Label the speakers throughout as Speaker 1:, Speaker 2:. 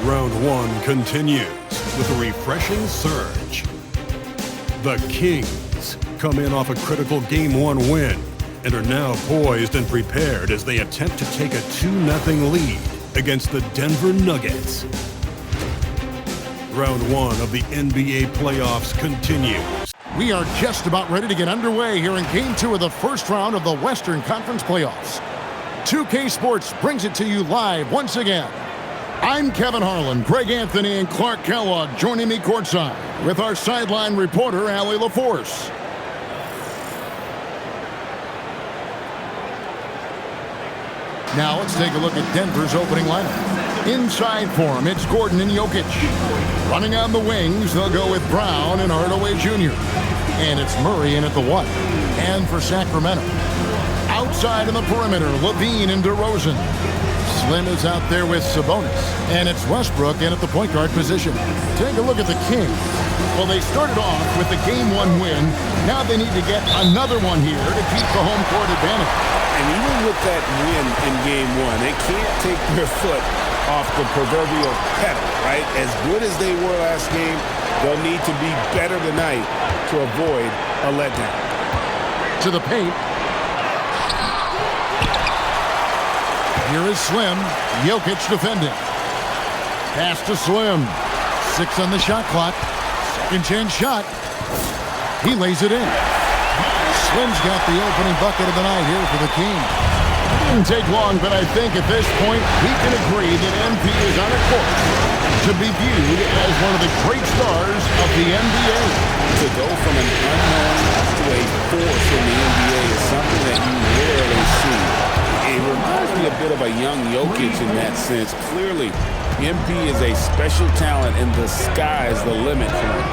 Speaker 1: Round one continues with a refreshing surge. The Kings come in off a critical Game 1 win and are now poised and prepared as they attempt to take a 2-0 lead against the Denver Nuggets. Round one of the NBA playoffs continues.
Speaker 2: We are just about ready to get underway here in Game 2 of the first round of the Western Conference playoffs. 2K Sports brings it to you live once again. I'm Kevin Harlan, Greg Anthony, and Clark Kellogg joining me courtside with our sideline reporter, Allie LaForce. Now let's take a look at Denver's opening lineup. Inside for him, it's Gordon and Jokic. Running on the wings, they'll go with Brown and Hardaway Jr. And it's Murray in at the 1. And for Sacramento, outside in the perimeter, Levine and DeRozan. Slim is out there with Sabonis. And it's Westbrook in at the point guard position. Take a look at the Kings. Well, they started off with the Game 1 win. Now they need to get another one here to keep the home court advantage.
Speaker 3: And even with that win in Game 1, they can't take their foot off the proverbial pedal, right? As good as they were last game, they'll need to be better tonight to avoid a letdown.
Speaker 2: To the paint. Here is Slim. Jokic defending. Pass to Slim. 6 on the shot clock. Second chance shot. He lays it in. Slim's got the opening bucket of the night here for the Kings. It didn't take long, but I think at this point we can agree that MP is on a course to be viewed as one of the great stars of the NBA.
Speaker 3: To go from an unknown to a force in the NBA is something that you rarely see. It reminds me a bit of a young Jokic in that sense. Clearly, MP is a special talent, and the sky is the limit for him.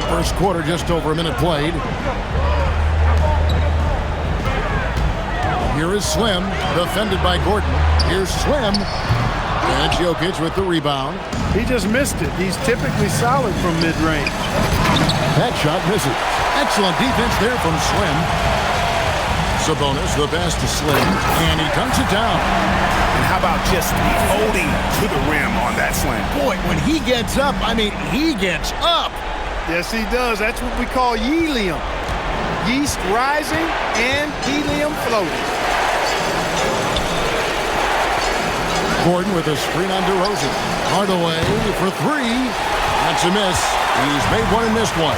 Speaker 2: First quarter, just over a minute played. Here is Slim, defended by Gordon. Here's Slim. And Jokic with the rebound.
Speaker 4: He just missed it. He's typically solid from mid-range.
Speaker 2: That shot misses. Excellent defense there from Slim. Sabonis, the pass to Slim, and he dunks it down.
Speaker 3: And how about just floating to the rim on that slam?
Speaker 2: Boy, when he gets up, I mean, he gets up.
Speaker 4: Yes, he does. That's what we call helium. Yeast rising and helium floating.
Speaker 2: Gordon with a screen on DeRozan. Hardaway for 3. That's a miss. He's made one and missed one.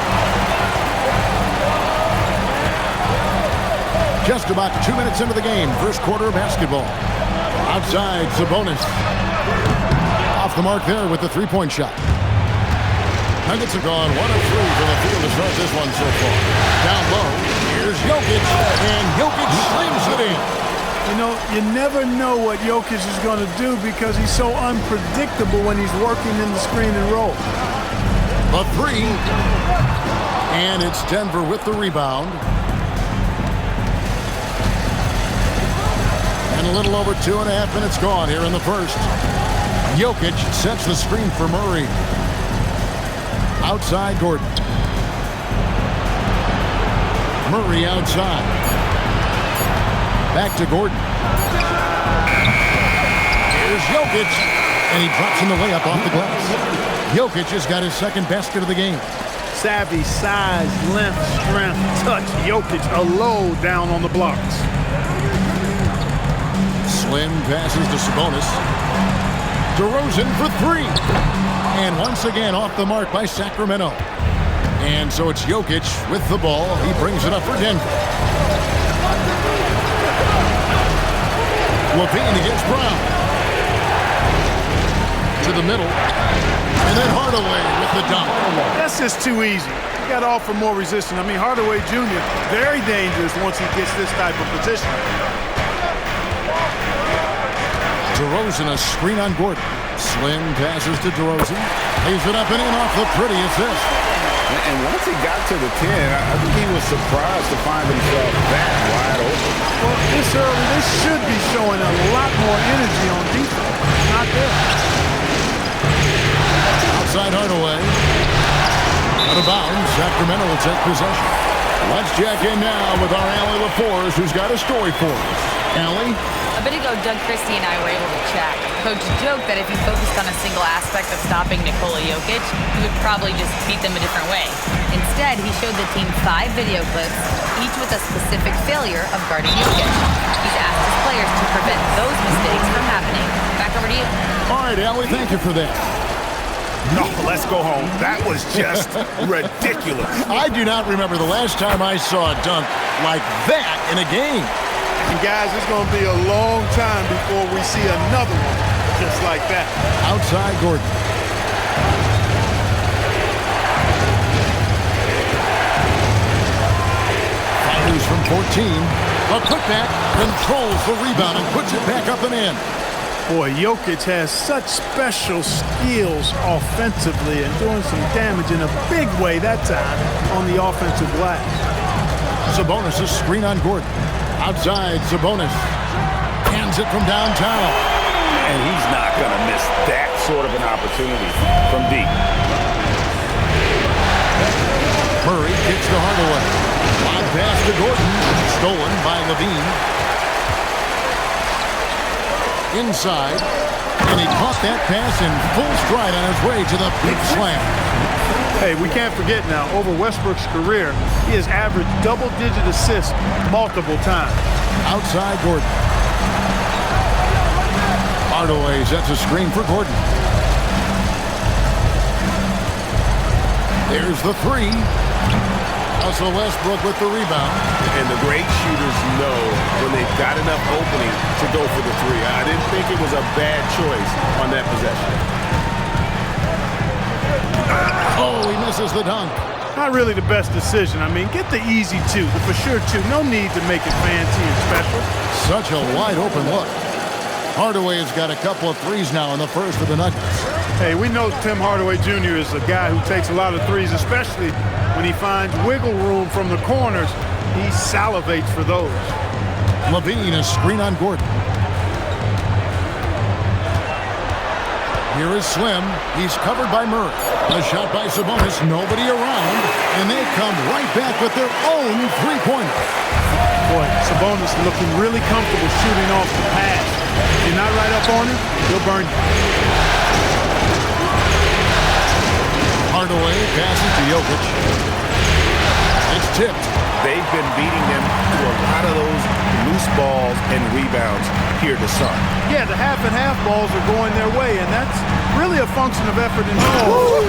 Speaker 2: Just about 2 minutes into the game. First quarter of basketball. Outside, Sabonis. Off the mark there with the three-point shot. Nuggets have gone 1 of 3 from the field to start this one so far. Down low, here's Jokic, and Jokic slams it in.
Speaker 4: You know, you never know what Jokic is going to do because he's so unpredictable when he's working in the screen and roll.
Speaker 2: The 3, and it's Denver with the rebound. And a little over 2.5 minutes gone here in the first. Jokic sets the screen for Murray. Outside, Gordon. Murray outside. Back to Gordon. Here's Jokic. And he drops in the layup off the glass. Jokic has got his second basket of the game.
Speaker 4: Savvy, size, length, strength, touch. Jokic a low down on the blocks.
Speaker 2: Slim passes to Sabonis. DeRozan for 3. And once again off the mark by Sacramento. And so it's Jokic with the ball. He brings it up for Denver. Levine against Brown. To the middle. And then Hardaway with the dunk.
Speaker 4: That's just too easy. You got to offer more resistance. I mean, Hardaway Jr., very dangerous once he gets this type of position.
Speaker 2: DeRozan a screen on Gordon. Slim passes to DeRozan. Lays it up and in off the pretty assist.
Speaker 3: And once he got to the 10, I think he was surprised to find himself that wide open.
Speaker 4: Well, this early, they should be showing a lot more energy on defense. Not there.
Speaker 2: Outside Hardaway. Out of bounds, Sacramento will take possession. Let's check in now with our Allie LaForce, who's got a story for us. Allie?
Speaker 5: bit ago, Doug Christie and I were able to chat. Coach joked that if he focused on a single aspect of stopping Nikola Jokic, he would probably just beat them a different way. Instead, he showed the team 5 video clips, each with a specific failure of guarding Jokic. He's asked his players to prevent those mistakes from happening. Back over to you.
Speaker 2: All right, Allie, thank you for that.
Speaker 6: No, let's go home. That was just ridiculous.
Speaker 2: I do not remember the last time I saw a dunk like that in a game.
Speaker 4: And guys, it's going to be a long time before we see another one just like that.
Speaker 2: Outside Gordon. Fires from 14. A putback, controls the rebound and puts it back up and in.
Speaker 4: Boy, Jokic has such special skills offensively and doing some damage in a big way that time on the offensive glass.
Speaker 2: Sabonis' screen on Gordon. Outside, Sabonis. Hands it from downtown.
Speaker 3: And he's not going to miss that sort of an opportunity from deep.
Speaker 2: Murray kicks to Hardaway. Long pass to Gordon. Stolen by Levine. Inside. And he caught that pass in full stride on his way to the big slam.
Speaker 4: Hey, we can't forget now, over Westbrook's career, he has averaged double-digit assists multiple times.
Speaker 2: Outside Gordon. Hardaway sets a screen for Gordon. There's the 3. Russell Westbrook with the rebound.
Speaker 3: And the great shooters know when they've got enough opening to go for the 3. I didn't think it was a bad choice on that possession.
Speaker 2: Oh, he misses the dunk.
Speaker 4: Not really the best decision. I mean, get the easy 2, the for sure 2. No need to make it fancy and special.
Speaker 2: Such a wide open look. Hardaway has got a couple of threes now in the first for the Nuggets.
Speaker 4: Hey, we know Tim Hardaway Jr. is a guy who takes a lot of threes, especially when he finds wiggle room from the corners. He salivates for those.
Speaker 2: Levine, a screen on Gordon. Here is Slim. He's covered by Murray. A shot by Sabonis. Nobody around. And they come right back with their own three-pointer.
Speaker 4: Boy, Sabonis looking really comfortable shooting off the pass. If you're not right up on him, he'll burn you.
Speaker 2: Hardaway passes to Jokic. It's tipped.
Speaker 3: They've been beating them to a lot of those loose balls and rebounds here this summer.
Speaker 4: Yeah, the half and half balls are going their way, and that's really a function of effort and ball.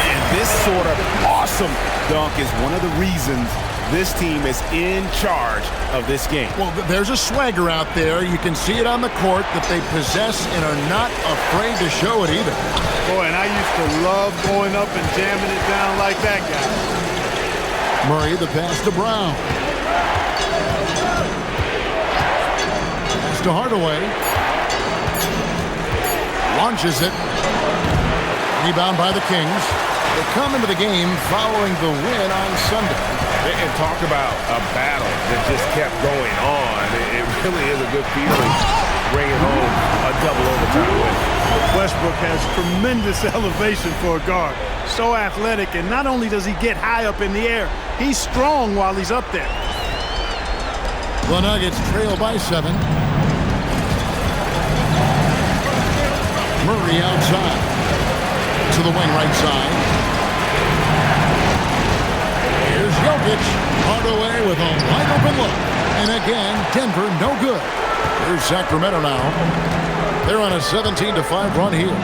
Speaker 3: And this sort of awesome dunk is one of the reasons this team is in charge of this game.
Speaker 2: Well, there's a swagger out there. You can see it on the court that they possess and are not afraid to show it either.
Speaker 4: Boy, and I used to love going up and jamming it down like that guy.
Speaker 2: Murray, the pass to Brown. Pass to Hardaway. Launches it. Rebound by the Kings. They come into the game following the win on Sunday.
Speaker 3: And talk about a battle that just kept going on. It really is a good feeling bringing home a double overtime win.
Speaker 4: Westbrook has tremendous elevation for a guard. So athletic, and not only does he get high up in the air, he's strong while he's up there.
Speaker 2: The Nuggets trail by 7. Murray outside. To the wing right side. Here's Jokic. Hardaway with a wide open look. And again, Denver no good. Here's Sacramento now. They're on a 17-5 run here.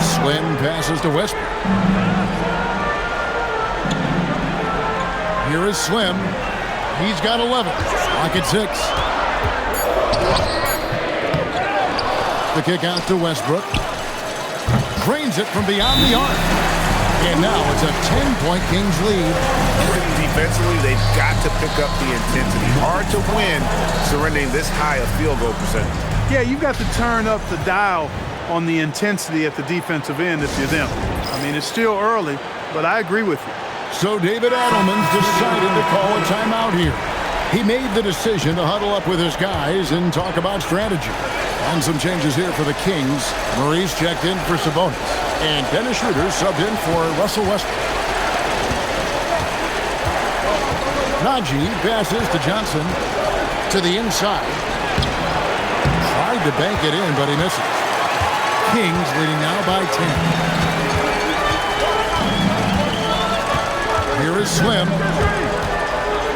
Speaker 2: Slim passes to Westbrook. Here is Slim. He's got 11. Clock at 6. The kick out to Westbrook. Drains it from beyond the arc. And now it's a 10-point Kings lead.
Speaker 3: Defensively, they've got to pick up the intensity. Hard to win surrendering this high a field goal percentage.
Speaker 4: Yeah, you've got to turn up the dial on the intensity at the defensive end if you're them. I mean, it's still early, but I agree with you.
Speaker 2: So David Adelman's decided to call a timeout here. He made the decision to huddle up with his guys and talk about strategy. And some changes here for the Kings. Murray's checked in for Sabonis. And Dennis Schroeder subbed in for Russell Westbrook. Najee passes to Johnson. To the inside. Tried to bank it in, but he misses. Kings leading now by 10. Here is Slim.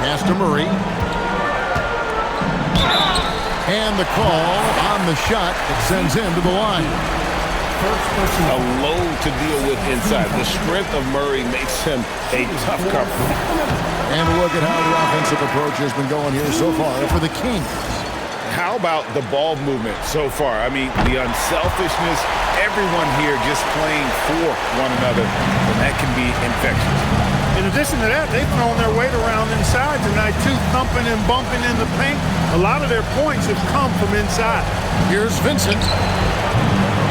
Speaker 2: Pass to Murray. And the call on the shot that sends him to the line.
Speaker 3: A load to deal with inside. The strength of Murray makes him a tough cover.
Speaker 2: And look at how the offensive approach has been going here so far for the Kings.
Speaker 3: How about the ball movement so far? I mean, the unselfishness, everyone here just playing for one another, and that can be infectious.
Speaker 4: In addition to that, they've thrown their weight around inside tonight, too, thumping and bumping in the paint. A lot of their points have come from inside.
Speaker 2: Here's Vincent.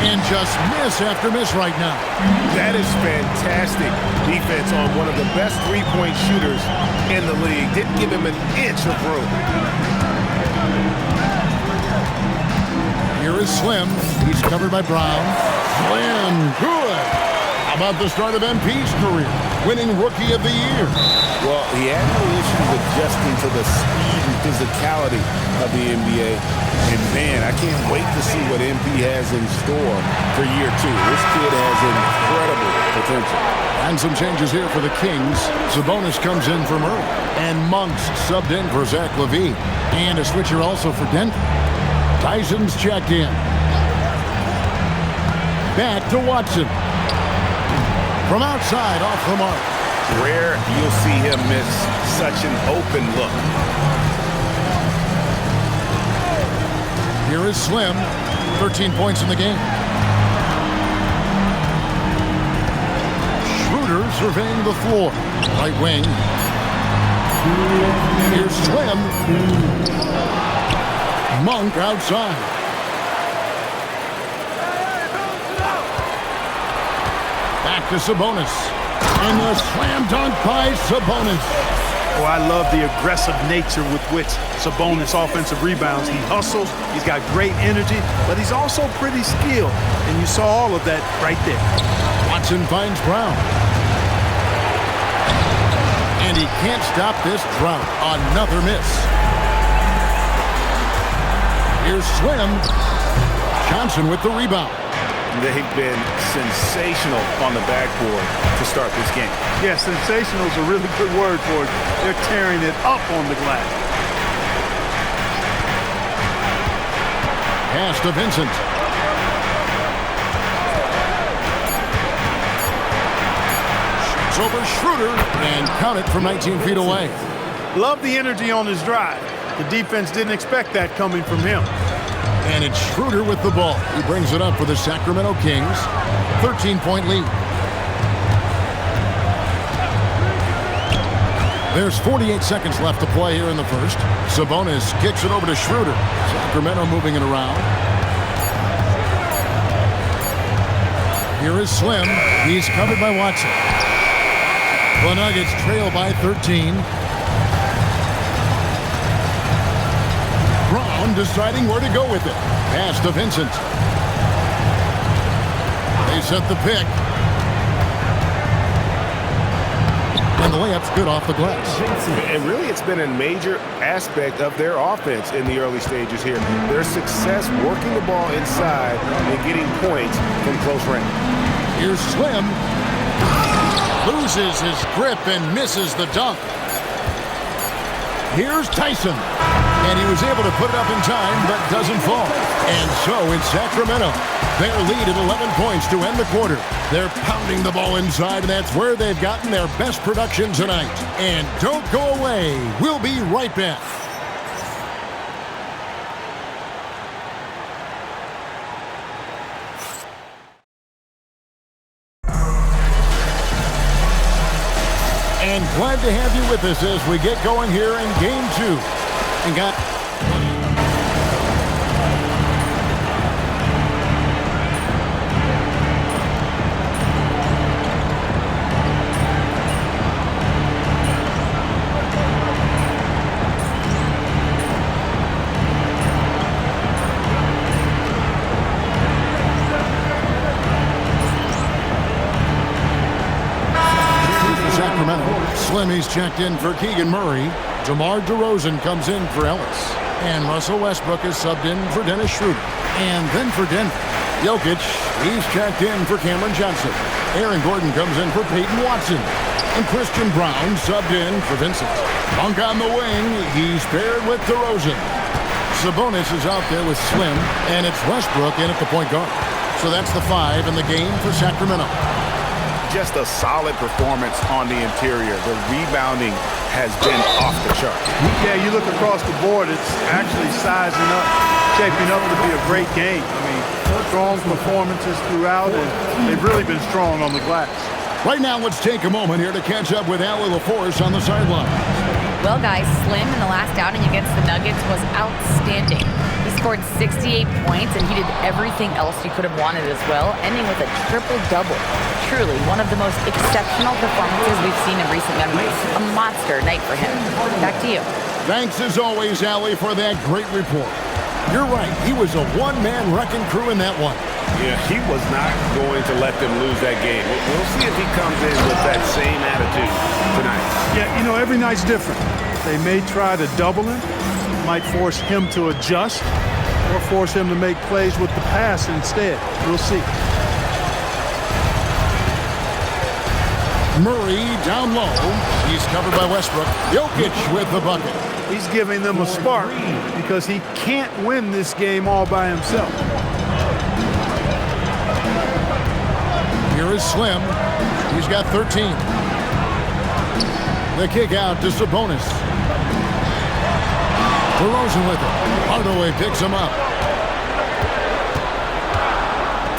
Speaker 2: And just miss after miss right now.
Speaker 6: That is fantastic defense on one of the best three-point shooters in the league. Didn't give him an inch of room.
Speaker 2: Here is Slim. He's covered by Brown. Slim, good. How about the start of MP's career? Winning Rookie of the Year.
Speaker 3: Well, he had no issues adjusting to the speed and physicality of the NBA. And, man, I can't wait to see what MP has in store for year 2. This kid has incredible potential.
Speaker 2: And some changes here for the Kings. Sabonis comes in for Murray. And Monks subbed in for Zach LaVine. And a switcher also for Denver. Tyson's checked in. Back to Watson. From outside, off the mark.
Speaker 6: Rare you'll see him miss such an open look.
Speaker 2: Here is Slim. 13 points in the game. Schroeder surveying the floor. Right wing. Here's Slim. Monk outside. Back to Sabonis. And the slam dunk by Sabonis.
Speaker 4: Oh, I love the aggressive nature with which Sabonis offensive rebounds. He hustles, he's got great energy, but he's also pretty skilled. And you saw all of that right there.
Speaker 2: Watson finds Brown. And he can't stop this drought. Another miss. Here's Slim. Johnson with the rebound.
Speaker 6: They've been sensational on the backboard to start this game.
Speaker 4: Yeah, sensational is a really good word for it. They're tearing it up on the glass.
Speaker 2: Pass to Vincent. Shoots over Schroeder and count it from 19 feet away.
Speaker 4: Love the energy on his drive. The defense didn't expect that coming from him.
Speaker 2: And it's Schroeder with the ball. He brings it up for the Sacramento Kings. 13-point lead. There's 48 seconds left to play here in the first. Sabonis kicks it over to Schroeder. Sacramento moving it around. Here is Slim. He's covered by Watson. The Nuggets trail by 13. Brown deciding where to go with it. Pass to Vincent. They set the pick. And the layup's good off the glass.
Speaker 6: And really, it's been a major aspect of their offense in the early stages here. Their success working the ball inside and getting points from close range.
Speaker 2: Here's Slim. Loses his grip and misses the dunk. Here's Tyson. And he was able to put it up in time, but doesn't fall. And so it's Sacramento. Their lead at 11 points to end the quarter. They're pounding the ball inside, and that's where they've gotten their best production tonight. And don't go away. We'll be right back. And glad to have you with us as we get going here in Game 2. And got Sacramento. Slimmy's checked in for Keegan Murray. DeMar DeRozan comes in for Ellis. And Russell Westbrook is subbed in for Dennis Schroeder. And then for Denver, Jokic, he's checked in for Cameron Johnson. Aaron Gordon comes in for Peyton Watson. And Christian Brown subbed in for Vincent. Monk on the wing, he's paired with DeRozan. Sabonis is out there with Slim, and it's Westbrook in at the point guard. So that's the 5 in the game for Sacramento.
Speaker 6: Just a solid performance on the interior. The rebounding has been off the chart.
Speaker 4: Yeah, you look across the board, it's actually sizing up, shaping up to be a great game. I mean, strong performances throughout, and they've really been strong on the glass.
Speaker 2: Right now, let's take a moment here to catch up with Allie LaForce on the sideline.
Speaker 5: Well, guys, Slim in the last outing against the Nuggets was outstanding. He scored 68 points, and he did everything else you could have wanted as well, ending with a triple-double. Truly, one of the most exceptional performances we've seen in recent memories. A monster night for him. Back to you.
Speaker 2: Thanks, as always, Allie, for that great report. You're right. He was a one-man wrecking crew in that one.
Speaker 6: Yeah, he was not going to let them lose that game. We'll see if he comes in with that same attitude tonight.
Speaker 4: Yeah, you know, every night's different. They may try to double him, might force him to adjust, or force him to make plays with the pass instead. We'll see.
Speaker 2: Murray down low. He's covered by Westbrook. Jokic with the bucket.
Speaker 4: He's giving them a spark because he can't win this game all by himself.
Speaker 2: Here is Slim. He's got 13. The kick out to Sabonis. DeRozan with it. Hardaway picks him up.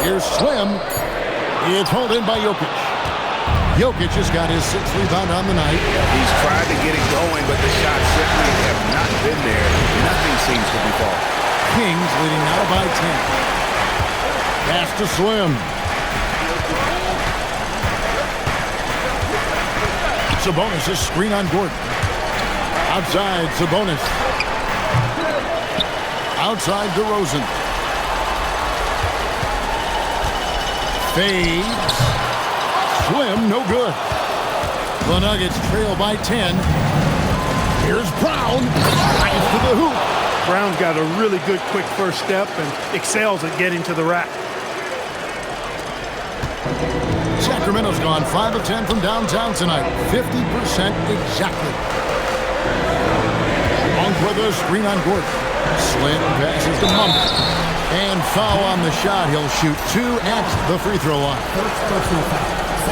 Speaker 2: Here's Slim. It's hauled in by Jokic. Jokic has got his 6th rebound on the night.
Speaker 6: He's tried to get it going, but the shots simply have not been there. Nothing seems to be falling.
Speaker 2: Kings leading now by 10. Pass to Slim. Sabonis is screen on Gordon. Outside, Sabonis. Outside, DeRozan. Fades. Slim, no good. The Nuggets trail by 10. Here's Brown. Right to the hoop.
Speaker 4: Brown's got a really good quick first step and excels at getting to the rack.
Speaker 2: Sacramento's gone 5 of 10 from downtown tonight. 50% exactly. Monk with a screen on Gordon. Slim passes to Monk. And foul on the shot. He'll shoot 2 at the free throw line.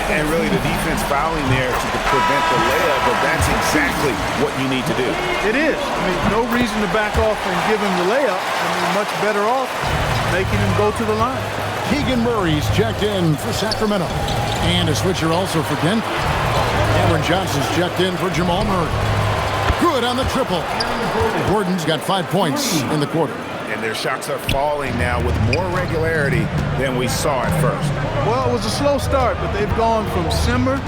Speaker 6: And really the defense fouling there to prevent the layup, but that's exactly what you need to do.
Speaker 4: It is. I mean, no reason to back off and give him the layup. I mean, much better off making him go to the line.
Speaker 2: Keegan Murray's checked in for Sacramento. And a switcher also for Denver. Cameron Johnson's checked in for Jamal Murray. Good on the triple. Gordon's got 5 points in the quarter.
Speaker 6: And their shots are falling now with more regularity than we saw at first.
Speaker 4: Well, it was a slow start, but they've gone from simmer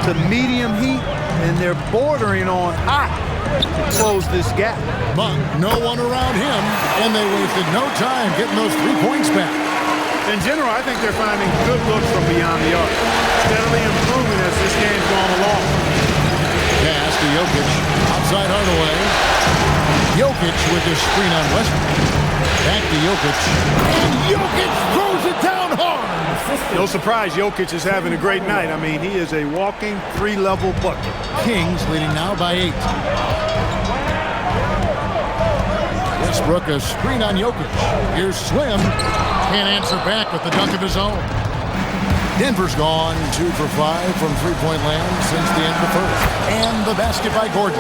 Speaker 4: to medium heat, and they're bordering on hot to close this gap.
Speaker 2: Monk, no one around him, and they wasted no time getting those 3 points back.
Speaker 4: In general, I think they're finding good looks from beyond the arc, steadily improving as this game's gone along.
Speaker 2: Pass to Jokic, outside Hardaway. Jokic with his screen on Westbrook. Back to Jokic, and Jokic throws it down hard.
Speaker 4: No surprise, Jokic is having a great night. I mean, he is a walking 3-level bucket.
Speaker 2: Kings leading now by 8. Westbrook a screen on Jokic. Here's Slim. Can't answer back with the dunk of his own. Denver's gone 2 for 5 from three-point land since the end of the first. And the basket by Gordon.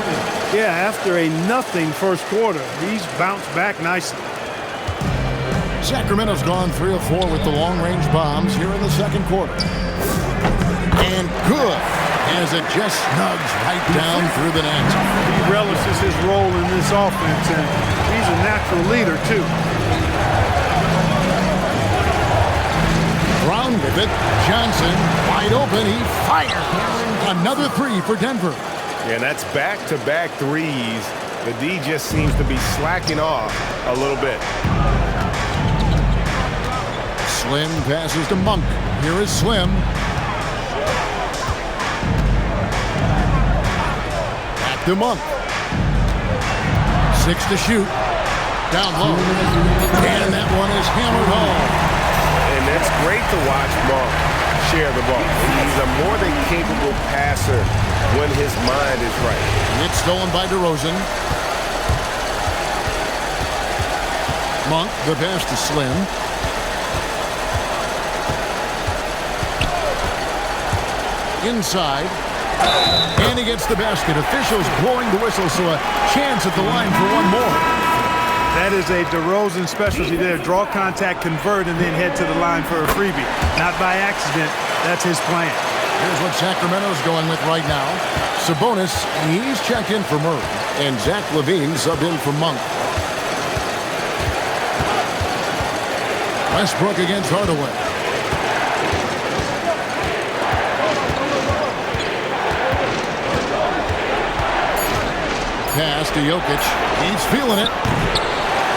Speaker 4: Yeah, after a nothing first quarter, he's bounced back nicely.
Speaker 2: Sacramento's gone 3 of 4 with the long-range bombs here in the second quarter. And good, as it just snugs right down through the net.
Speaker 4: He relishes his role in this offense, and he's a natural leader, too.
Speaker 2: Brown with it. Johnson wide open. He fires. Another 3 for Denver.
Speaker 6: Yeah, that's back-to-back threes. The D just seems to be slacking off a little bit.
Speaker 2: Slim passes to Monk. Here is Slim. to Monk. 6 to shoot. Down low. And that one is hammered home.
Speaker 6: And that's great to watch Monk share the ball. He's a more than capable passer when his mind is right.
Speaker 2: It's stolen by DeRozan. Monk, the pass to Slim. Inside. And he gets the basket. Officials blowing the whistle, so a chance at the line for one more.
Speaker 4: That is a DeRozan specialty there. Draw contact, convert, and then head to the line for a freebie. Not by accident. That's his plan.
Speaker 2: Here's what Sacramento's going with right now. Sabonis, he's checked in for Murray. And Zach LaVine subbed in for Monk. Westbrook against Hardaway. Pass to Jokic. He's feeling it.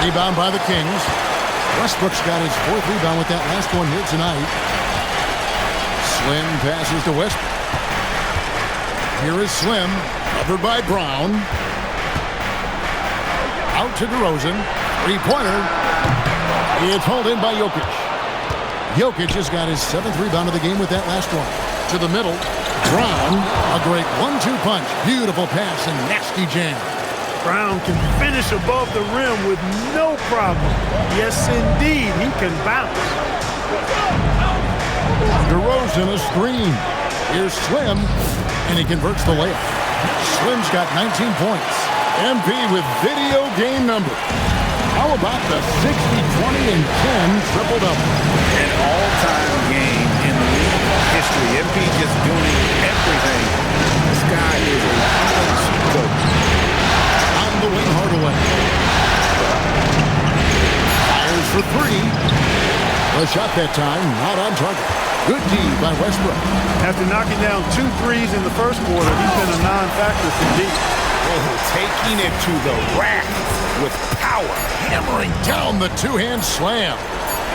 Speaker 2: Rebound by the Kings. Westbrook's got his 4th rebound with that last one here tonight. Slim passes to Westbrook. Here is Slim, covered by Brown. Out to DeRozan. 3-pointer. It's hauled in by Jokic. Jokic has got his 7th rebound of the game with that last one. To the middle. Brown, a great 1-2 punch. Beautiful pass and nasty jam.
Speaker 4: Brown can finish above the rim with no problem. Yes, indeed, he can bounce.
Speaker 2: DeRozan a screen. Here's Slim, and he converts the layup. Slim's got 19 points. MP with video game number. How about the 60, 20, and 10 triple-double?
Speaker 3: An all-time game in league history. MP just doing everything. This guy is a cheat code.
Speaker 2: On the wing, Hardaway. Fires for 3. The shot that time, not on target. Good D by Westbrook.
Speaker 4: After knocking down 2 threes in the first quarter, he's been a non-factor from deep.
Speaker 3: Oh, taking it to the rack with power.
Speaker 2: Hammering down the 2-hand slam.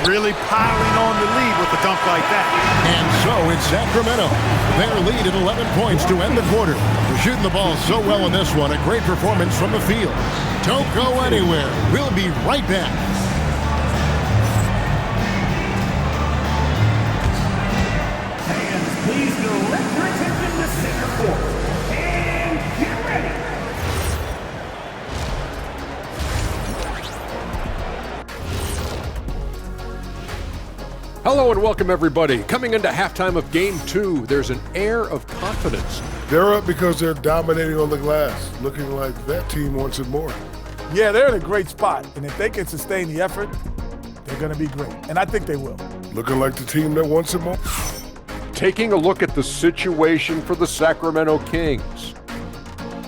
Speaker 4: Really piling on the lead with a dunk like that.
Speaker 2: And so it's Sacramento. Their lead at 11 points to end the quarter. They're shooting the ball so well in this one. A great performance from the field. Don't go anywhere. We'll be right back.
Speaker 7: Fans, please direct your attention to center court. And get ready.
Speaker 8: Hello and welcome, everybody. Coming into halftime of Game 2, there's an air of confidence.
Speaker 9: They're up because they're dominating on the glass, looking like that team wants it more.
Speaker 10: Yeah, they're in a great spot, and if they can sustain the effort, they're going to be great, and I think they will.
Speaker 9: Looking like the team that wants it more.
Speaker 8: Taking a look at the situation for the Sacramento Kings.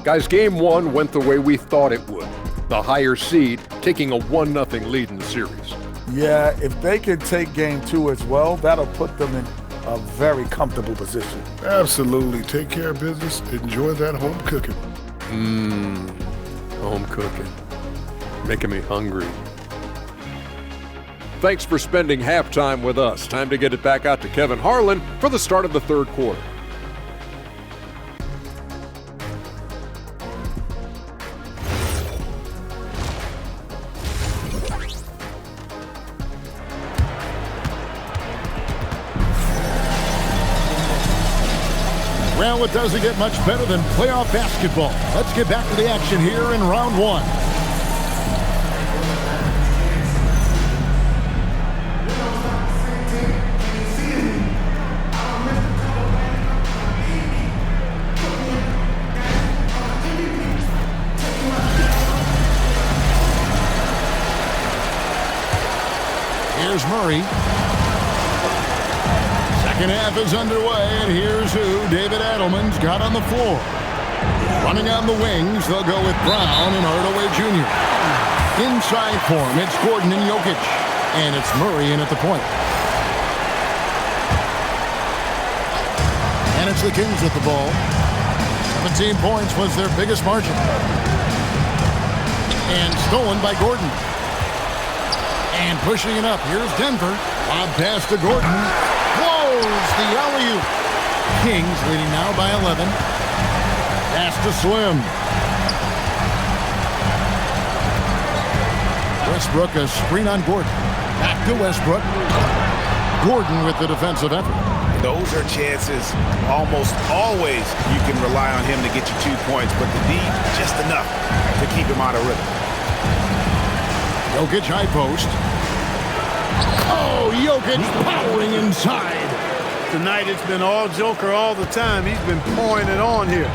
Speaker 8: Guys, Game 1 went the way we thought it would. The higher seed taking a 1-0 lead in the series.
Speaker 10: Yeah, if they can take Game 2 as well, that'll put them in a very comfortable position.
Speaker 9: Absolutely. Take care of business. Enjoy that home cooking.
Speaker 8: Home cooking. Making me hungry. Thanks for spending halftime with us. Time to get it back out to Kevin Harlan for the start of the third quarter.
Speaker 2: Well, it doesn't get much better than playoff basketball. Let's get back to the action here in round 1. Here's Murray. Second half is underway, and here's who David Adelman's got on the floor. Running on the wings, they'll go with Brown and Hardaway Jr. Inside for him, it's Gordon and Jokic. And it's Murray in at the point. And it's the Kings with the ball. 17 points was their biggest margin. And stolen by Gordon. And pushing it up, here's Denver. Lob pass to Gordon. Close the alley-oop. Kings leading now by 11. Pass to Slim. Westbrook, a screen on Gordon. Back to Westbrook. Gordon with the defensive effort.
Speaker 6: Those are chances almost always you can rely on him to get you 2 points, but the D, just enough to keep him out of rhythm.
Speaker 2: Jokic high post. Oh, Jokic powering inside.
Speaker 4: Tonight it's been all Joker all the time. He's been pouring it on here.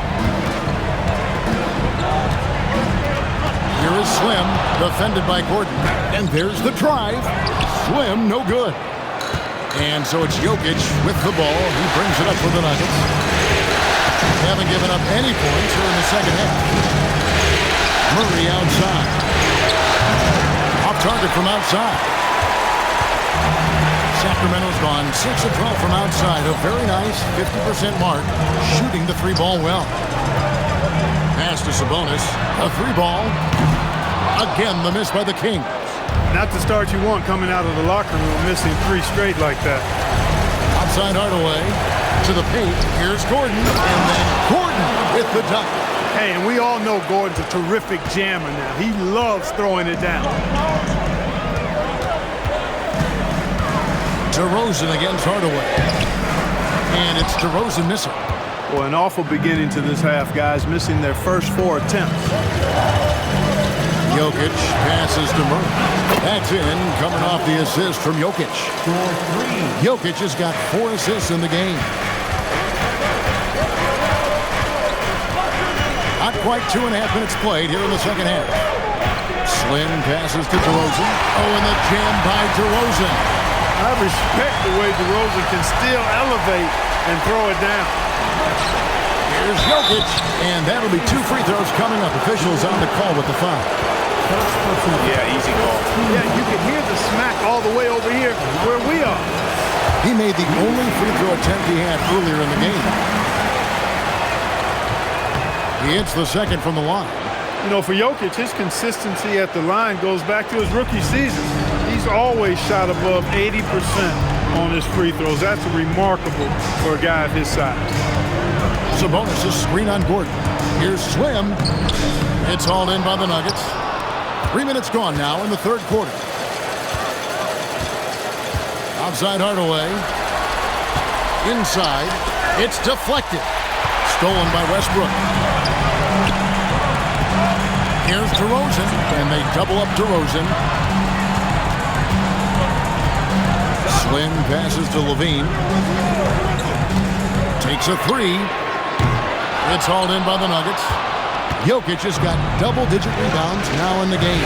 Speaker 2: Here is Slim, defended by Gordon. And there's the drive. Slim, no good. And so it's Jokic with the ball. He brings it up for the Nuggets. They haven't given up any points here in the second half. Murray outside. Off target from outside. Sacramento's gone 6 of 12 from outside. A very nice 50% mark, shooting the 3-ball well. Pass to Sabonis. A 3-ball. Again, the miss by the Kings.
Speaker 4: Not the start you want coming out of the locker room, missing 3 straight like that.
Speaker 2: Outside Hardaway to the paint. Here's Gordon, and then Gordon with the dunk.
Speaker 4: Hey, and we all know Gordon's a terrific jammer now. He loves throwing it down.
Speaker 2: DeRozan against Hardaway. And it's DeRozan missing.
Speaker 4: Well, an awful beginning to this half, guys, missing their first 4 attempts.
Speaker 2: Jokic passes to Murray. That's in, coming off the assist from Jokic. Jokic has got 4 assists in the game. Not quite 2.5 minutes played here in the second half. Slim passes to DeRozan. Oh, and the jam by DeRozan.
Speaker 4: I respect the way DeRozan can still elevate and throw it down.
Speaker 2: Here's Jokic, and that'll be 2 free throws coming up. Officials on the call with the foul.
Speaker 6: Yeah, easy call.
Speaker 4: Yeah, you can hear the smack all the way over here where we are.
Speaker 2: He made the only free throw attempt he had earlier in the game. He hits the second from the line.
Speaker 4: You know, for Jokic, his consistency at the line goes back to his rookie season. He's always shot above 80% on his free throws. That's remarkable for a guy of his size.
Speaker 2: Sabonis is screen on Gordon. Here's Slim. It's hauled in by the Nuggets. 3 minutes gone now in the third quarter. Outside Hardaway. Inside. It's deflected. Stolen by Westbrook. Here's DeRozan, and they double up DeRozan. Slim passes to Levine. Takes a 3. It's hauled in by the Nuggets. Jokic has got double-digit rebounds now in the game.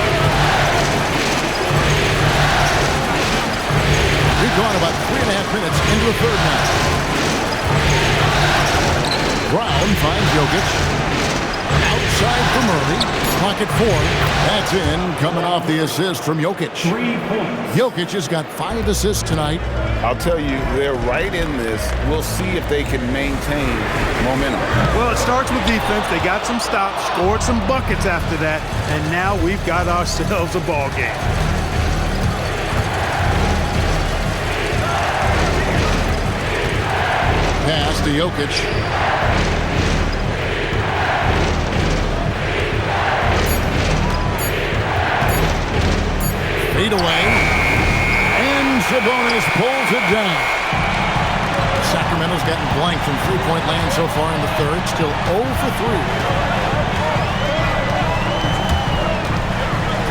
Speaker 2: We've gone about 3.5 minutes into the third now. Brown finds Jokic. Outside for Murray. Clock at 4. That's in, coming off the assist from Jokic.
Speaker 7: 3 points.
Speaker 2: Jokic has got 5 assists tonight.
Speaker 6: I'll tell you, they're right in this. We'll see if they can maintain momentum.
Speaker 4: Well, it starts with defense. They got some stops, scored some buckets after that, and now we've got ourselves a ball game.
Speaker 2: Pass to Jokic. Feet away. And Sabonis pulls it down. Sacramento's gotten blank from three-point land so far in the third. Still 0 for 3.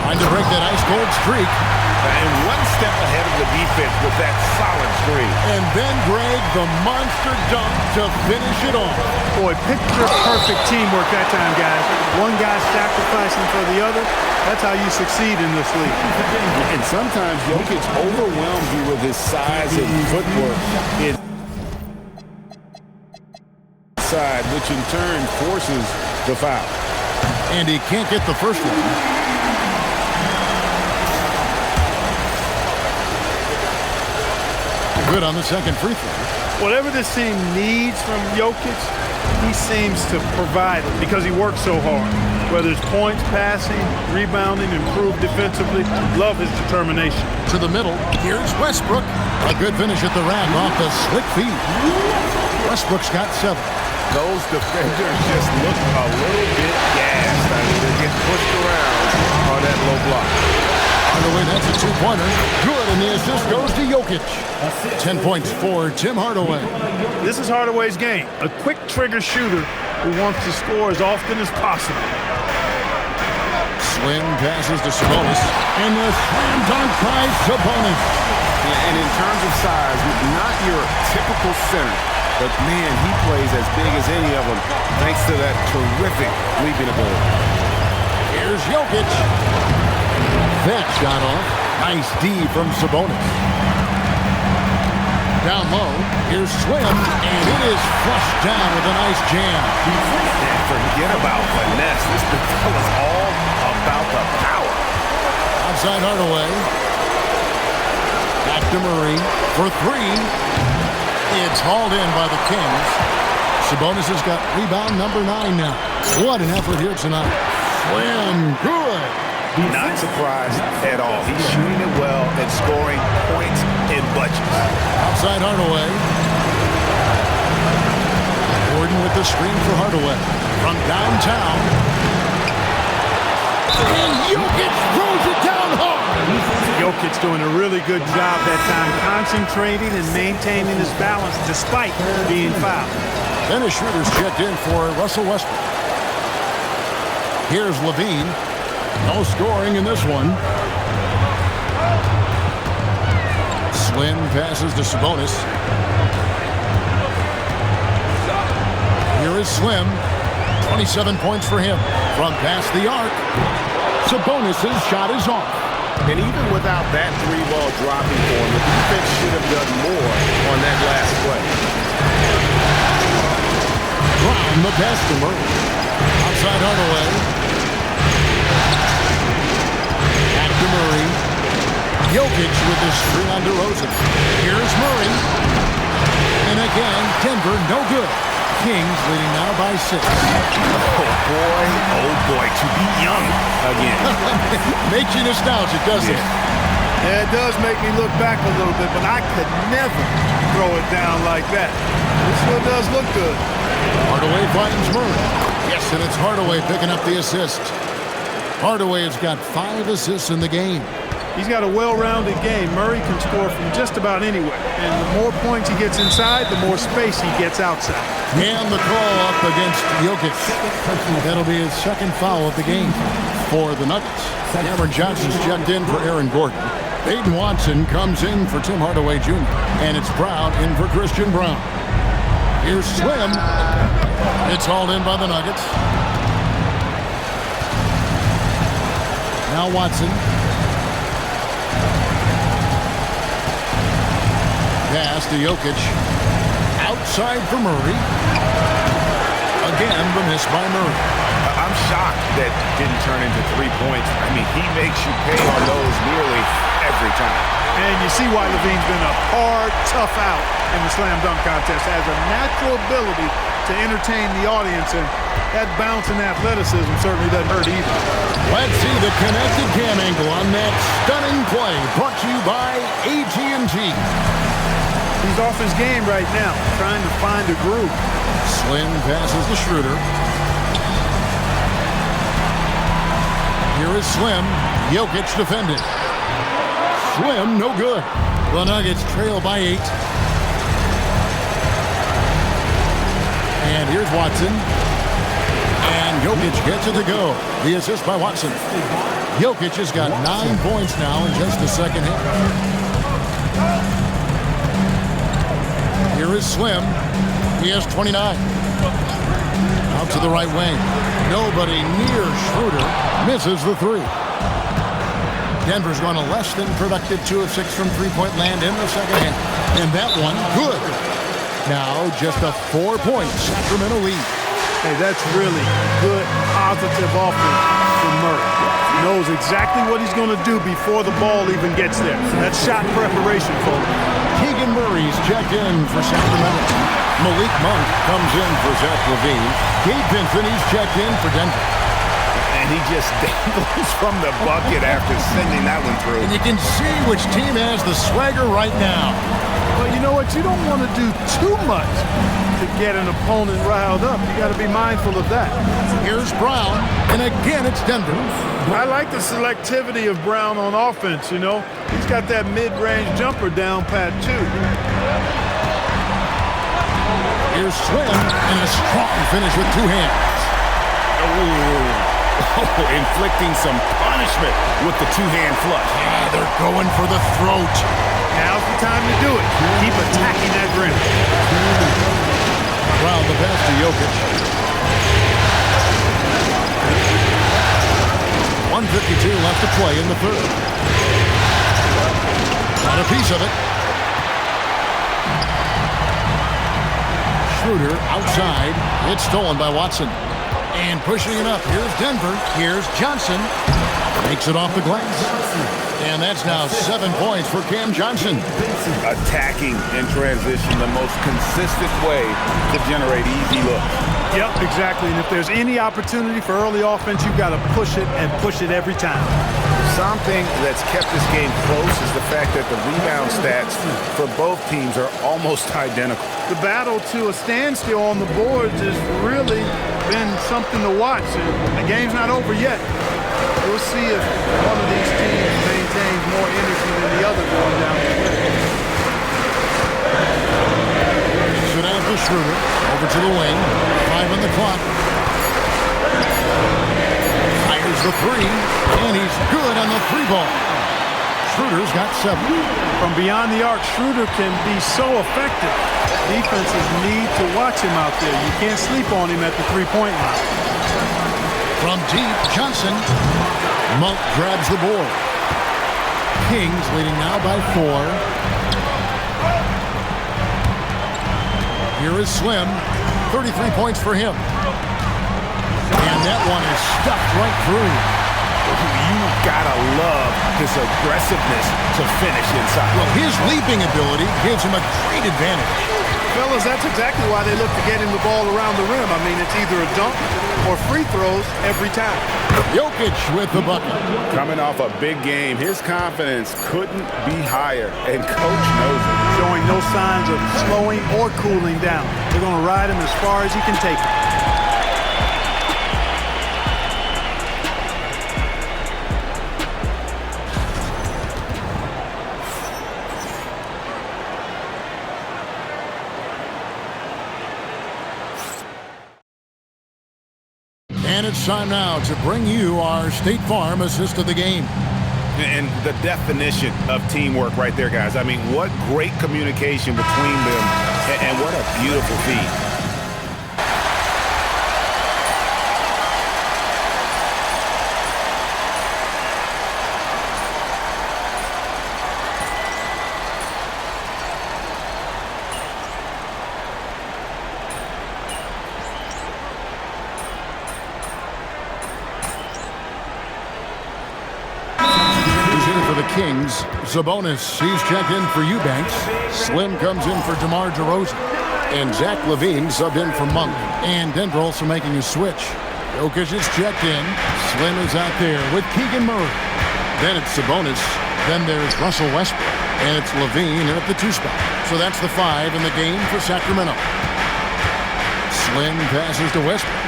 Speaker 2: Trying to break that ice-cold streak.
Speaker 6: And one step ahead of the defense with that solid screen.
Speaker 2: And then Greg, the monster dunk to finish it off.
Speaker 4: Boy, picture-perfect teamwork that time, guys. One guy sacrificing for the other. That's how you succeed in this league.
Speaker 3: And sometimes Jokic overwhelms you with his size and footwork inside, which in turn forces the foul.
Speaker 2: And he can't get the first one. Good on the second free throw.
Speaker 4: Whatever this team needs from Jokic, he seems to provide it because he works so hard. Whether it's points, passing, rebounding, improved defensively, love his determination.
Speaker 2: To the middle, here's Westbrook. A good finish at the rack off the slick feed. Westbrook's got 7.
Speaker 6: those defenders just look a little bit gassed. I mean, they're getting pushed around on that low block.
Speaker 2: Hardaway, that's a two-pointer. Good, and the assist goes to Jokic. 10 points for Tim Hardaway.
Speaker 4: This is Hardaway's game. A quick trigger shooter who wants to score as often as possible.
Speaker 2: Slim passes to Sabonis, and the slam dunk by Sabonis.
Speaker 6: Yeah, and in terms of size, not your typical center, but man, he plays as big as any of them thanks to that terrific leaping ability.
Speaker 2: Here's Jokic. That shot off. Nice D from Sabonis. Down low, here's Slim, and it is flushed down with a nice jam.
Speaker 6: And forget about finesse. This is all about the power.
Speaker 2: Outside Hardaway. Back to Murray for three. It's hauled in by the Kings. Sabonis has got rebound number 9 now. What an effort here tonight. Slim, good.
Speaker 6: Not surprised at all. He's shooting it well and scoring points in bunches.
Speaker 2: Outside Hardaway. Gordon with the screen for Hardaway. From downtown. And Jokic throws it down hard.
Speaker 4: Jokic doing a really good job that time concentrating and maintaining his balance despite being fouled.
Speaker 2: Then his shooters checked in for Russell Westbrook. Here's Levine. No scoring in this one. Slim passes to Sabonis. Here is Slim. 27 points for him. From past the arc. Sabonis' shot is off.
Speaker 6: And even without that three-ball dropping for him, the defense should have done more on that last play.
Speaker 2: Brown the pass to Murray. Outside Hardaway. Back to Murray. Jokic with the screen on DeRozan. Here's Murray. And again, Denver no good. Kings leading now by 6.
Speaker 6: Oh boy, to be young again.
Speaker 2: Makes you nostalgic, doesn't it?
Speaker 4: Yeah, it does make me look back a little bit, but I could never throw it down like that. It still does look good.
Speaker 2: Hardaway finds Murray. Yes, and it's Hardaway picking up the assist. Hardaway has got 5 assists in the game.
Speaker 4: He's got a well-rounded game. Murray can score from just about anywhere. And the more points he gets inside, the more space he gets outside.
Speaker 2: And the call up against Jokic. That'll be his second foul of the game for the Nuggets. Cameron Johnson's checked in for Aaron Gordon. Aiden Watson comes in for Tim Hardaway Jr. And it's Brown in for Christian Brown. Here's Slim. It's hauled in by the Nuggets. Now Watson. Pass to Jokic. Outside for Murray. Again, the miss by Murray.
Speaker 6: I'm shocked that didn't turn into 3 points. I mean, he makes you pay on those nearly every time.
Speaker 4: And you see why Levine's been a hard, tough out in the slam dunk contest. Has a natural ability to entertain the audience, and that bounce and athleticism certainly doesn't hurt either.
Speaker 2: Let's see the connected cam angle on that stunning play. Brought to you by AT&T.
Speaker 4: He's off his game right now, trying to find a groove.
Speaker 2: Slim passes to Schroeder. Here is Slim. Jokic defended. Slim, no good. The Nuggets trail by 8. And here's Watson. And Jokic gets it to go. The assist by Watson. Jokic has got 9 points now in just the second half. Here is Slim. He has 29. Out to the right wing. Nobody near Schroeder. Misses the 3. Denver's gone a less than productive 2 of 6 from three-point land in the second half. And that one, good. Now just a 4-point Sacramento lead.
Speaker 4: Hey, that's really good, positive offense from Murray. He knows exactly what he's going to do before the ball even gets there. That's shot preparation for him.
Speaker 2: Keegan Murray's checked in for Sacramento. Malik Monk comes in for Zach LaVine. Gabe Vincent, he's checked in for Denver.
Speaker 6: And he just dangles from the bucket after sending that one through.
Speaker 2: And you can see which team has the swagger right now.
Speaker 4: Well, you know what? You don't want to do too much to get an opponent riled up. You got to be mindful of that.
Speaker 2: Here's Brown, and again it's Denver.
Speaker 4: I like the selectivity of Brown on offense, you know. He's got that mid-range jumper down pat, too.
Speaker 2: Here's Slim, and a strong finish with two hands.
Speaker 6: Inflicting some punishment with the two-hand flush.
Speaker 2: Yeah, they're going for the throat.
Speaker 4: Now's the time to do it. Keep attacking that rim.
Speaker 2: Brown the pass to Jokic. 1:52 left to play in the third. Got a piece of it. Schroeder outside. It's stolen by Watson. And pushing it up. Here's Denver. Here's Johnson. Makes it off the glass. And that's now 7 points for Cam Johnson.
Speaker 3: Attacking in transition, the most consistent way to generate easy looks.
Speaker 4: Yep, exactly. And if there's any opportunity for early offense, you've got to push it and push it every time.
Speaker 6: Something that's kept this game close is the fact that the rebound stats for both teams are almost identical.
Speaker 4: The battle to a standstill on the boards has really been something to watch. And the game's not over yet. We'll see if one of these teams maintains more energy than the other going down the stretch.
Speaker 2: Sit out for Schroeder. Over to the wing. 5 on the clock. Fires the three. And he's good on the three ball. Schroeder's got 7.
Speaker 4: From beyond the arc, Schroeder can be so effective. Defenses need to watch him out there. You can't sleep on him at the three-point line.
Speaker 2: From deep, Johnson. Monk grabs the board. Kings leading now by 4. Here is Slim. 33 points for him. And that one is stuffed right through.
Speaker 6: You gotta love his aggressiveness to finish inside.
Speaker 2: Well, his leaping ability gives him a great advantage.
Speaker 4: Fellas, that's exactly why they look to get him the ball around the rim. I mean, it's either a dunk or free throws every time.
Speaker 2: Jokic with the bucket.
Speaker 3: Coming off a big game, his confidence couldn't be higher, and Coach knows it.
Speaker 4: Showing no signs of slowing or cooling down. They're going to ride him as far as he can take him.
Speaker 2: And it's time now to bring you our State Farm assist of the game.
Speaker 6: And the definition of teamwork right there, guys. I mean, what great communication between them, and what a beautiful feat.
Speaker 2: Kings. Sabonis, he's checked in for Eubanks. Slim comes in for DeMar DeRozan. And Zach LaVine subbed in for Monk. And Denver also making a switch. Jokic is checked in. Slim is out there with Keegan Murray. Then it's Sabonis. Then there's Russell Westbrook. And it's LaVine in at the 2 spot. So that's the 5 in the game for Sacramento. Slim passes to Westbrook.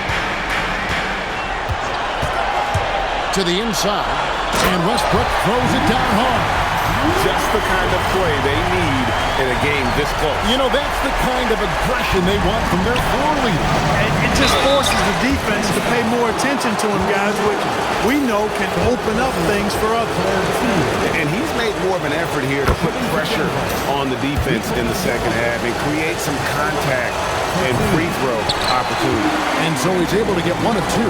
Speaker 2: To the inside. And Westbrook throws it down hard.
Speaker 3: Just the kind of play they need in a game this close.
Speaker 2: You know, that's the kind of aggression they want from their floor leader.
Speaker 4: And it just forces the defense to pay more attention to him, guys, which we know can open up things for others.
Speaker 6: And he's made more of an effort here to put pressure on the defense in the second half and create some contact and free throw opportunity.
Speaker 2: And so he's able to get 1 of 2.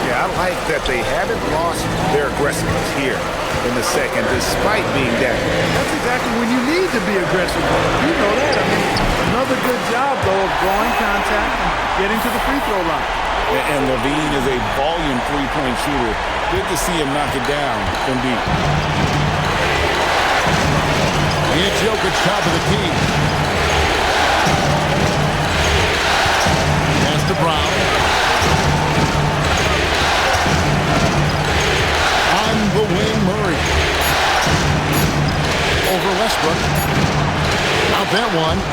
Speaker 6: Yeah, I like that they haven't lost their aggressiveness here in the second, despite being down.
Speaker 4: That's exactly when you need to be aggressive. You know that. I mean, another good job, though, of drawing contact and getting to the free throw line.
Speaker 3: And LaVine is a volume three-point shooter. Good to see him knock it down from deep.
Speaker 2: It's Jokic, top of the key. Pass to Brown.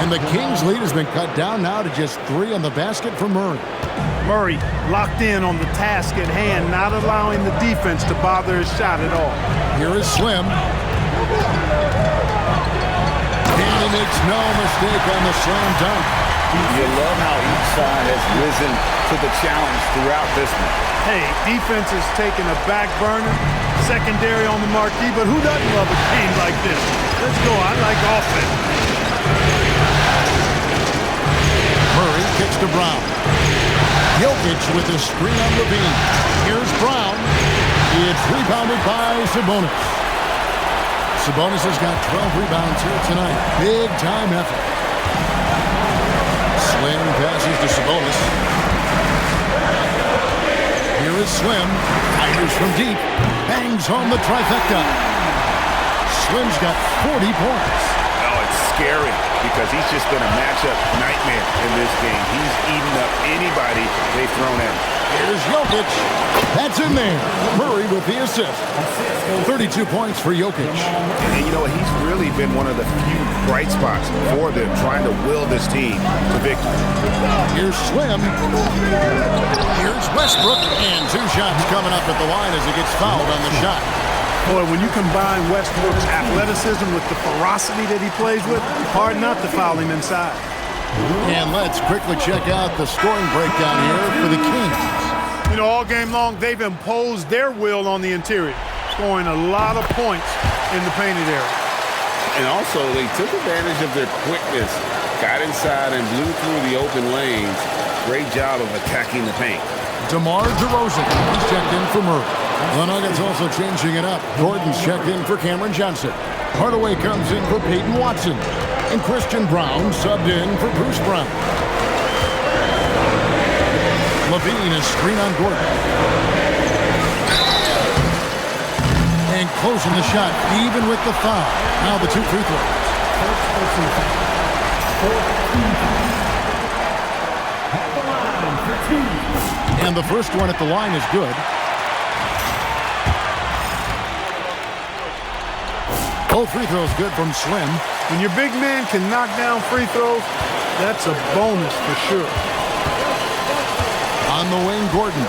Speaker 2: And the Kings' lead has been cut down now to just 3 on the basket for Murray.
Speaker 4: Murray locked in on the task at hand, not allowing the defense to bother his shot at all.
Speaker 2: Here is Slim. And he makes no mistake on the slam dunk.
Speaker 3: You love how each side has risen to the challenge throughout this one.
Speaker 4: Hey, defense is taking a back burner, secondary on the marquee, but who doesn't love a game like this? Let's go. I like offense.
Speaker 2: Murray kicks to Brown. Jokic with a screen on Levine. Here's Brown. It's rebounded by Sabonis. Sabonis has got 12 rebounds here tonight. Big time effort. Slim passes to Sabonis. Here is Slim. Fires from deep. Bangs home the trifecta. Slim's got 40 points.
Speaker 6: Oh, it's scary because he's just been a matchup nightmare in this game. He's eaten up anybody they've thrown at him.
Speaker 2: Here's Jokic. That's in there. Murray with the assist. 32 points for Jokic.
Speaker 6: And you know what? He's really been one of the few bright spots for them, trying to will this team to victory.
Speaker 2: Here's Slim. Here's Westbrook. And 2 shots coming up at the line as he gets fouled on the shot.
Speaker 4: Boy, when you combine Westbrook's athleticism with the ferocity that he plays with, hard not to foul him inside.
Speaker 2: And let's quickly check out the scoring breakdown here for the Kings.
Speaker 4: You know, all game long, they've imposed their will on the interior, scoring a lot of points in the painted area.
Speaker 3: And also, they took advantage of their quickness, got inside and blew through the open lanes.
Speaker 6: Great job of attacking the paint.
Speaker 2: DeMar DeRozan, he's checked in for Murray. The Nuggets also changing it up. Gordon's checked in for Cameron Johnson. Hardaway comes in for Peyton Watson. And Christian Brown subbed in for Bruce Brown. Levine is screen on Gordon. And closing the shot, even with the foul. Now the 2 free throws. And the first one at the line is good. Both free throws good from Slim.
Speaker 4: When your big man can knock down free throws, that's a bonus for sure.
Speaker 2: On the wing, Gordon.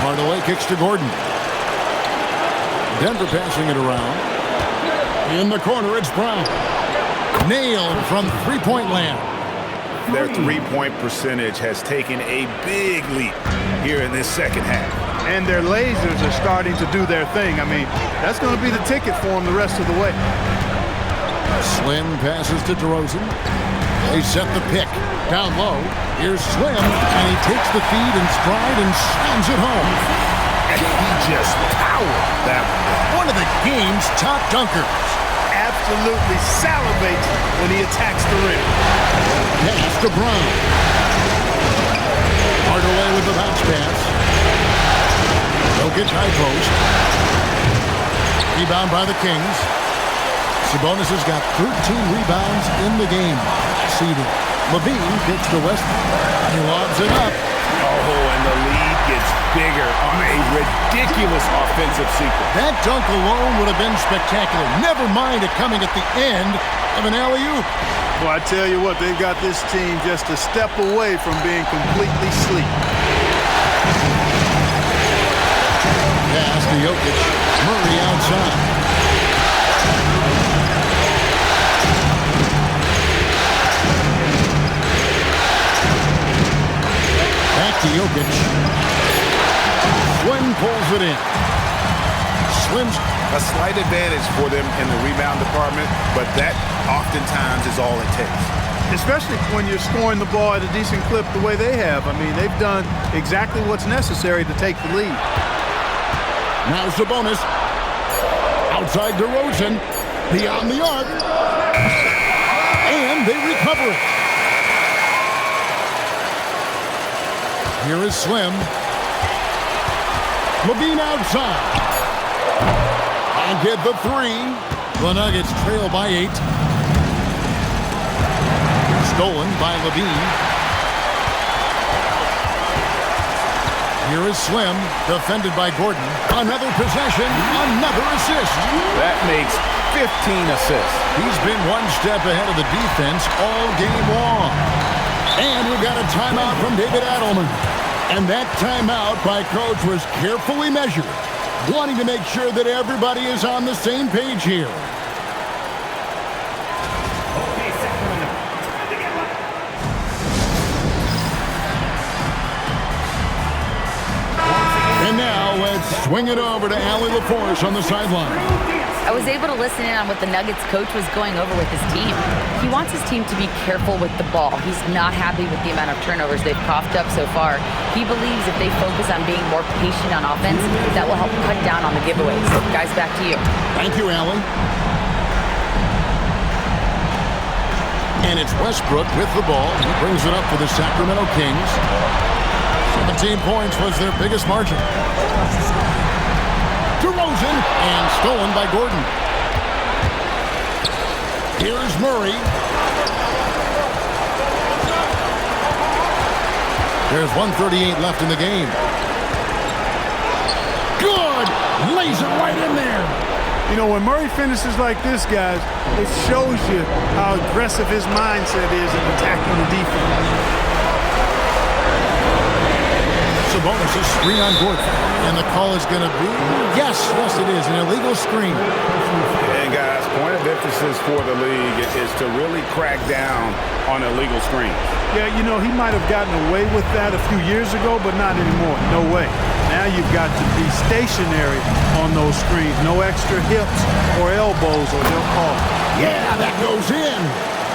Speaker 2: Hardaway kicks to Gordon. Denver passing it around. In the corner, it's Brown. Nailed from three-point land.
Speaker 6: Their three-point percentage has taken a big leap here in this second half.
Speaker 4: And their lasers are starting to do their thing. I mean, that's going to be the ticket for them the rest of the way.
Speaker 2: Slim passes to DeRozan. They set the pick. Down low. Here's Slim, and he takes the feed in stride and slams it home.
Speaker 6: And he just powered that
Speaker 2: one of the game's top dunkers.
Speaker 4: Absolutely salivates when he attacks the rim.
Speaker 2: Pass to Brown. Hardaway with the bounce pass. Jokic high post. Rebound by the Kings. Sabonis has got 13 rebounds in the game. Seeded. Levine gets to Westbrook. He lobs it up.
Speaker 6: Oh, and the lead gets bigger on a ridiculous offensive sequence.
Speaker 2: That dunk alone would have been spectacular. Never mind it coming at the end of an alley-oop.
Speaker 4: Well, I tell you what, they've got this team just a step away from being completely asleep.
Speaker 2: Pass to Jokic. Murray outside. Back to Jokic. Slim pulls it in. Slim's
Speaker 6: a slight advantage for them in the rebound department, but that oftentimes is all it takes.
Speaker 4: Especially when you're scoring the ball at a decent clip the way they have. I mean, they've done exactly what's necessary to take the lead.
Speaker 2: Now Sabonis. Outside DeRozan. Beyond the arc. And they recover it. Here is Slim. Levine outside. And get the 3. The Nuggets trail by 8. Stolen by Levine. Here is Slim, defended by Gordon. Another possession, another assist.
Speaker 6: That makes
Speaker 3: 15 assists.
Speaker 2: He's been one step ahead of the defense all game long. And we've got a timeout from David Adelman. And that timeout by Coach was carefully measured, wanting to make sure that everybody is on the same page here. And now let's swing it over to Allie LaForce on the sideline.
Speaker 5: I was able to listen in on what the Nuggets coach was going over with his team. He wants his team to be careful with the ball. He's not happy with the amount of turnovers they've coughed up so far. He believes if they focus on being more patient on offense, that will help cut down on the giveaways. Guys, back to you.
Speaker 2: Thank you, Allie. And it's Westbrook with the ball. He brings it up for the Sacramento Kings. 17 points was their biggest margin. DeRozan, and stolen by Gordon. Here's Murray. There's 1:38 left in the game. Good! Lays it right in there.
Speaker 4: You know, when Murray finishes like this, guys, it shows you how aggressive his mindset is in attacking the defense.
Speaker 2: Sabonis is screen on Gordon. And the call is going to be, yes, it is, an illegal screen.
Speaker 3: And guys, point of emphasis for the league is to really crack down on illegal screens.
Speaker 4: Yeah, you know, he might have gotten away with that a few years ago, but not anymore. No way. Now you've got to be stationary on those screens. No extra hips or elbows, or they'll call it.
Speaker 2: Yeah, that goes in.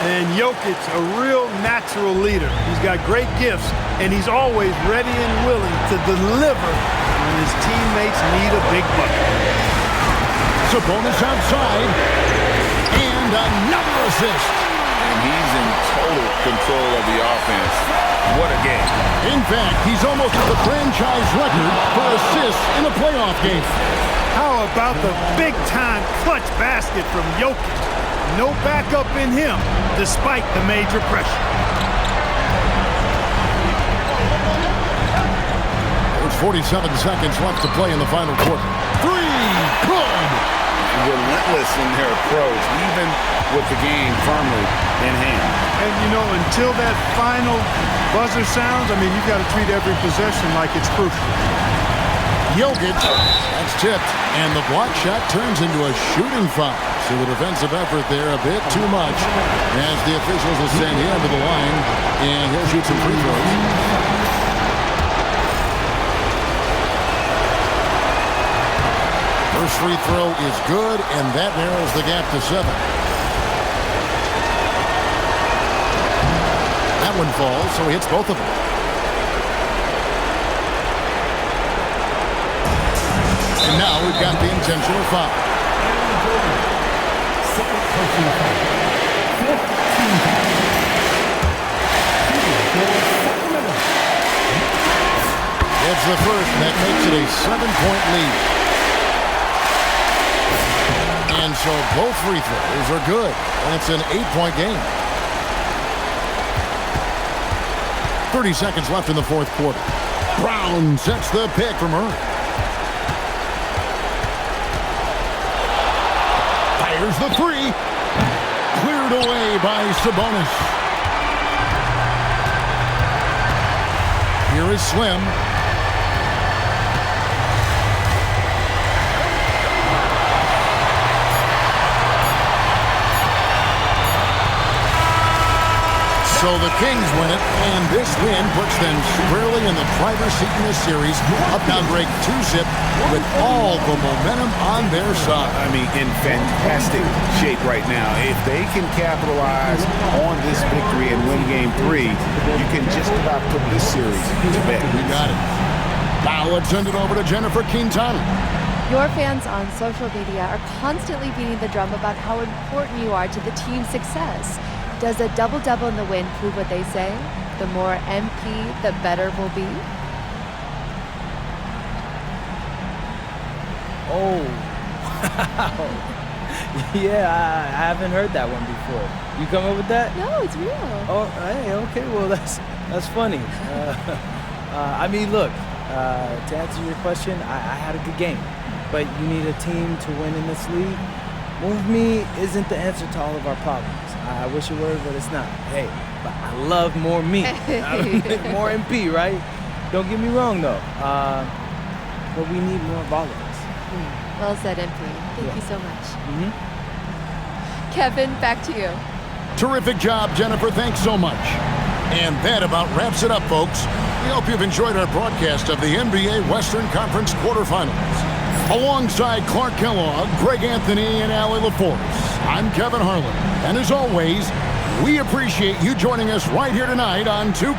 Speaker 4: And Jokic, a real natural leader. He's got great gifts, and he's always ready and willing to deliver when his teammates need a big bucket.
Speaker 2: Sabonis outside, and another assist.
Speaker 3: And he's in total control of the offense. What a game.
Speaker 2: In fact, he's almost at the franchise record for assists in a playoff game.
Speaker 4: How about the big-time clutch basket from Jokic? No backup in him, despite the major pressure.
Speaker 2: There's 47 seconds left to play in the final quarter. Three, good!
Speaker 3: Relentless in their approach, even with the game firmly in hand.
Speaker 4: And, you know, until that final buzzer sounds, I mean, you've got to treat every possession like it's crucial.
Speaker 2: Jokic, that's tipped, and the block shot turns into a shooting foul. So the defensive effort there a bit too much as the officials will send him to the line, and he'll shoot some free throws. First free throw is good, and that narrows the gap to 7. That one falls, so he hits both of them. And now we've got the intentional foul. It's the first, and that makes it a 7-point lead. And so both free throws are good. And it's an 8-point game. 30 seconds left in the fourth quarter. Brown sets the pick from Murray. Fires the three. Cleared away by Sabonis. Here is Slim. So the Kings win it, and this win puts them squarely in the driver's seat in this series, up now break 2-zip with all the momentum on their side.
Speaker 3: I mean, in fantastic shape right now. If they can capitalize on this victory and win game 3, you can just about put this series to bed.
Speaker 2: You got it. Now let's send it over to Jennifer Quintana.
Speaker 11: Your fans on social media are constantly beating the drum about how important you are to the team's success. Does a double-double in the win prove what they say? The more MP, the better will be?
Speaker 12: Oh, wow. Yeah, I haven't heard that one before. You come up with that?
Speaker 11: No, it's real.
Speaker 12: Oh, hey, okay, well, that's funny. I mean, look, to answer your question, I had a good game. But you need a team to win in this league. Move me isn't the answer to all of our problems. I wish it were, but it's not. Hey, but I love more me. More MP, right? Don't get me wrong, though. But we need more of all of us.
Speaker 11: Well said, MP. Thank you so much. Kevin, back to you.
Speaker 2: Terrific job, Jennifer. Thanks so much. And that about wraps it up, folks. We hope you've enjoyed our broadcast of the NBA Western Conference quarterfinals. Alongside Clark Kellogg, Greg Anthony, and Allie LaForce, I'm Kevin Harlan. And as always, we appreciate you joining us right here tonight on 2K.